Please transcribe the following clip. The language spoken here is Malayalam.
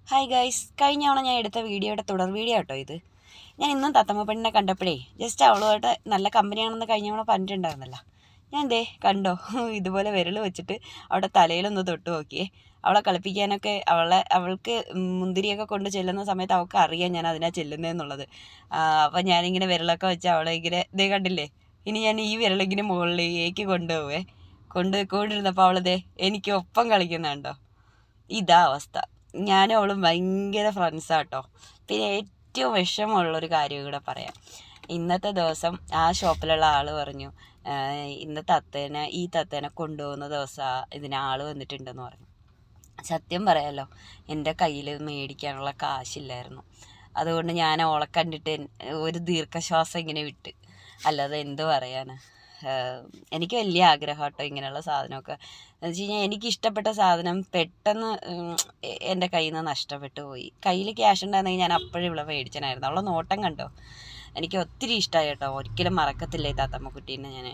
ഹായ് ഗൈസ്, കഴിഞ്ഞ തവണ ഞാൻ എടുത്ത വീഡിയോയുടെ തുടർ വീഡിയോ കേട്ടോ ഇത്. ഞാൻ ഇന്നും തത്തമ്മ പെണ്ണിനെ കണ്ടപ്പോഴേ ജസ്റ്റ് അവളുമായിട്ട് നല്ല കമ്പനിയാണെന്ന് കഴിഞ്ഞ തവണ പറഞ്ഞിട്ടുണ്ടായിരുന്നല്ലോ. ഞാൻ കണ്ടോ ഇതുപോലെ വിരൽ വെച്ചിട്ട് അവിടെ തലയിലൊന്ന് തൊട്ട് നോക്കിയേ. അവളെ കളിപ്പിക്കാനൊക്കെ അവൾക്ക് മുന്തിരിയൊക്കെ കൊണ്ട് ചെല്ലുന്ന സമയത്ത് അവൾക്ക് അറിയാം ഞാൻ അതിനാ ചെല്ലുന്നതെന്നുള്ളത്. അപ്പം ഞാനിങ്ങനെ വിരലൊക്കെ വെച്ച് അവളെ ഇങ്ങനെ കണ്ടില്ലേ, ഇനി ഞാൻ ഈ വിരലിങ്ങനെ മുകളിലേക്ക് കൊണ്ടുപോയിക്കൊണ്ടിരുന്നപ്പോൾ അവളതേ എനിക്ക് ഒപ്പം കളിക്കുന്നുണ്ടോ. ഇതാ അവസ്ഥ. ഞാനും അവളും ഭയങ്കര ഫ്രണ്ട്സാട്ടോ. പിന്നെ ഏറ്റവും വിഷമമുള്ളൊരു കാര്യം കൂടെ പറയാം. ഇന്നത്തെ ദിവസം ആ ഷോപ്പിലുള്ള ആൾ പറഞ്ഞു, ഈ തത്തേനെ കൊണ്ടുപോകുന്ന ദിവസമാണ് ഇതിന് ആൾ വന്നിട്ടുണ്ടെന്ന് പറഞ്ഞു. സത്യം പറയാമല്ലോ, എൻ്റെ കയ്യിൽ മേടിക്കാനുള്ള കാശില്ലായിരുന്നു. അതുകൊണ്ട് ഞാൻ അവളെ കണ്ടിട്ട് ഒരു ദീർഘശ്വാസം ഇങ്ങനെ വിട്ട്. അല്ലാതെ എന്ത് പറയാനാ. എനിക്ക് വലിയ ആഗ്രഹം കേട്ടോ ഇങ്ങനെയുള്ള സാധനമൊക്കെ. എന്ന് വെച്ച് കഴിഞ്ഞാൽ എനിക്കിഷ്ടപ്പെട്ട സാധനം പെട്ടെന്ന് എൻ്റെ കയ്യിൽ നിന്ന് നഷ്ടപ്പെട്ടു പോയി. കയ്യിൽ ക്യാഷ് ഉണ്ടായിരുന്നെങ്കിൽ ഞാൻ അപ്പോഴും ഇവിടെ മേടിച്ചനായിരുന്നു. അവളെ നോട്ടം കണ്ടോ, എനിക്ക് ഒത്തിരി ഇഷ്ടമായി കേട്ടോ. ഒരിക്കലും മറക്കത്തില്ല ഈ താത്തമ്മക്കുട്ടീനെ ഞാൻ.